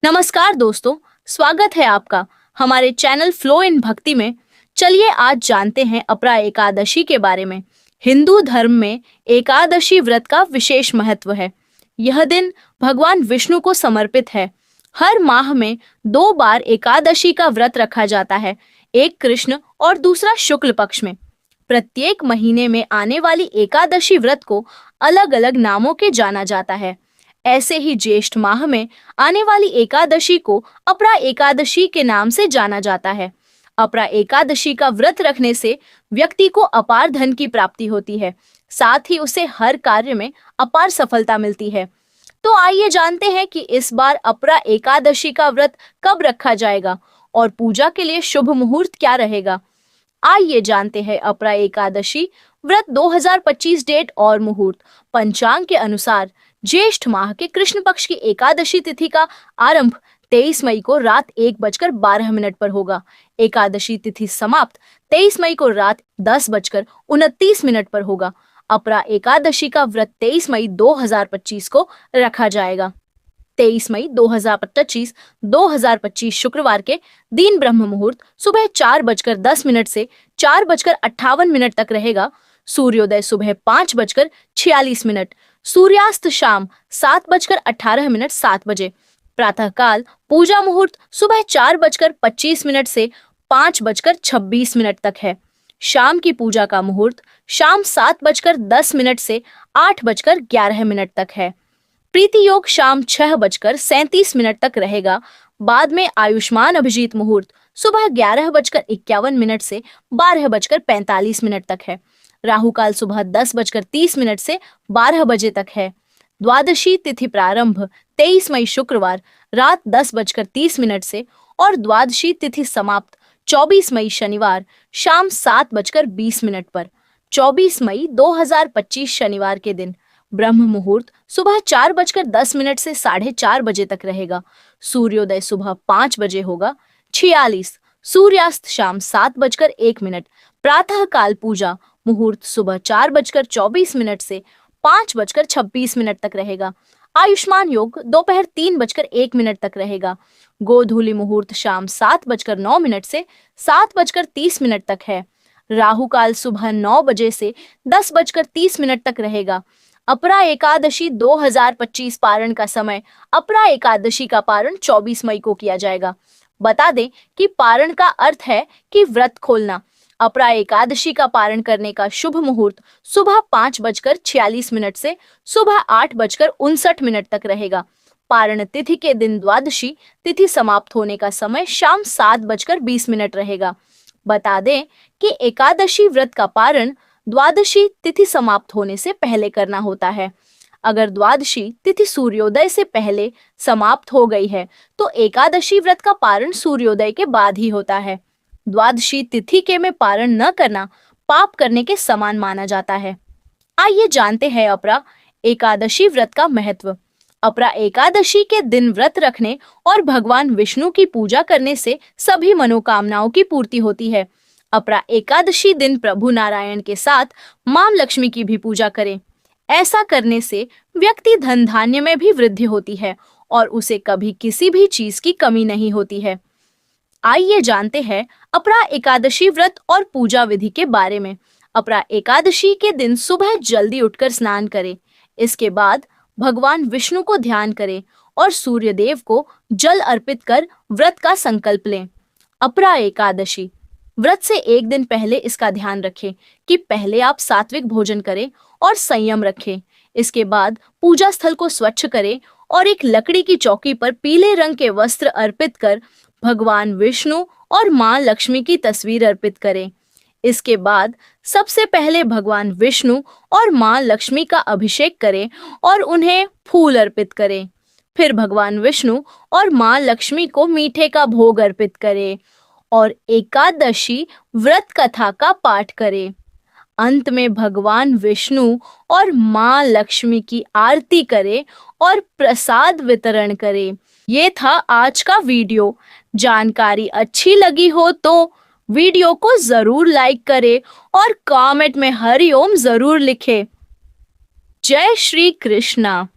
नमस्कार दोस्तों, स्वागत है आपका हमारे चैनल फ्लो इन भक्ति में। चलिए आज जानते हैं अपरा एकादशी के बारे में। हिंदू धर्म में एकादशी व्रत का विशेष महत्व है। यह दिन भगवान विष्णु को समर्पित है। हर माह में 2 बार एकादशी का व्रत रखा जाता है, एक कृष्ण और दूसरा शुक्ल पक्ष में। प्रत्येक महीने में आने वाली एकादशी व्रत को अलग अलग नामों के जाना जाता है। ऐसे ही ज्येष्ठ माह में आने वाली एकादशी को अपरा एकादशी के नाम से जाना जाता है। अपरा एकादशी का व्रत रखने से व्यक्ति को अपार धन की प्राप्ति होती है, साथ ही उसे हर कार्य में अपार सफलता मिलती है। तो आइए जानते हैं कि इस बार अपरा एकादशी का व्रत कब रखा जाएगा और पूजा के लिए शुभ मुहूर्त क्या रहेगा। आइए जानते हैं अपरा एकादशी व्रत 2025 डेट और मुहूर्त। पंचांग के अनुसार ज्येष्ठ माह के कृष्ण पक्ष की एकादशी तिथि का आरंभ 23 मई को रात 1:12 पर होगा। एकादशी तिथि समाप्त 23 मई को रात 10:29 पर होगा। अपरा एकादशी का व्रत 23 मई 2025 को रखा जाएगा। 23 मई 2025 शुक्रवार के दिन ब्रह्म मुहूर्त सुबह 4:10 से 4:58 तक रहेगा। सूर्योदय सुबह 5:46, सूर्यास्त शाम 7:18 7 बजे। प्रातःकाल पूजा मुहूर्त सुबह 4:25 से 5:26 तक है। शाम की पूजा का मुहूर्त शाम 7:10 से 8:11 तक है। प्रीति योग शाम 6:37 तक रहेगा। बाद में आयुष्मान अभिजीत मुहूर्त सुबह 11:51 से 12:45 तक है। राहु काल सुबह 10:30 से 12 बजे तक है। द्वादशी तिथि प्रारंभ 23 मई शुक्रवार रात 10:30 से और द्वादशी तिथि समाप्त 24 मई शनिवार शाम 7:20 पर। 24 मई 2025 शनिवार के दिन ब्रह्म मुहूर्त सुबह 4:10 से 4:30 बजे तक रहेगा। सूर्योदय सुबह 5 बजे होगा। 46 सूर्यास्त शाम 7:01। प्रातः काल पूजा मुहूर्त सुबह 4:24 से 5:26 तक रहेगा। आयुष्मान योग दोपहर 3:01 तक रहेगा। गोधूली मुहूर्त शाम 7:09 से 7:30 तक है। राहु काल सुबह 9 बजे से 10:30 तक रहेगा। अपरा एकादशी 2025 पारण का समय। अपरा एकादशी का पारण 24 मई को किया जाएगा। बता दें कि पारण का अर्थ है कि व्रत खोलना। अपरा एकादशी का पारण करने का शुभ मुहूर्त सुबह 5:46 से सुबह 8:59 तक रहेगा। पारण तिथि के दिन द्वादशी तिथि समाप्त होने का समय शाम 7:20 रहेगा। बता दें कि एकादशी व्रत का पारण द्वादशी तिथि समाप्त होने से पहले करना होता है। अगर द्वादशी तिथि सूर्योदय से पहले समाप्त हो गई है तो एकादशी व्रत का पारण सूर्योदय के बाद ही होता है। द्वादशी तिथि के में पारण न करना पाप करने के समान माना जाता है। आइए जानते हैं अपरा एकादशी व्रत का महत्व। अपरा एकादशी के दिन व्रत रखने और भगवान विष्णु की पूजा करने से सभी मनोकामनाओं की पूर्ति होती है। अपरा एकादशी दिन प्रभु नारायण के साथ मां लक्ष्मी की भी पूजा करें। ऐसा करने से व्यक्ति धन धान्य में भी वृद्धि होती है और उसे कभी किसी भी चीज की कमी नहीं होती है। आइए जानते हैं अपरा एकादशी व्रत और पूजा विधि के बारे में। अपरा एकादशी के दिन सुबह जल्दी उठकर स्नान करें। इसके बाद भगवान विष्णु को ध्यान करें और सूर्य देव को जल अर्पित कर व्रत का संकल्प लें। अपरा एकादशी व्रत से एक दिन पहले इसका ध्यान रखें कि पहले आप सात्विक भोजन करें और संयम रखें। इसके बाद पूजा स्थल को स्वच्छ करें और एक लकड़ी की चौकी पर पीले रंग के वस्त्र अर्पित कर भगवान विष्णु और मां लक्ष्मी की तस्वीर अर्पित करें। इसके बाद सबसे पहले भगवान विष्णु और मां लक्ष्मी का अभिषेक करें और उन्हें फूल अर्पित करें। फिर भगवान विष्णु और मां लक्ष्मी को मीठे का भोग अर्पित करें और एकादशी व्रत कथा का पाठ करें। अंत में भगवान विष्णु और मां लक्ष्मी की आरती करें और प्रसाद वितरण करें। ये था आज का वीडियो। जानकारी अच्छी लगी हो तो वीडियो को जरूर लाइक करें और कमेंट में हरि ओम जरूर लिखें। जय श्री कृष्णा।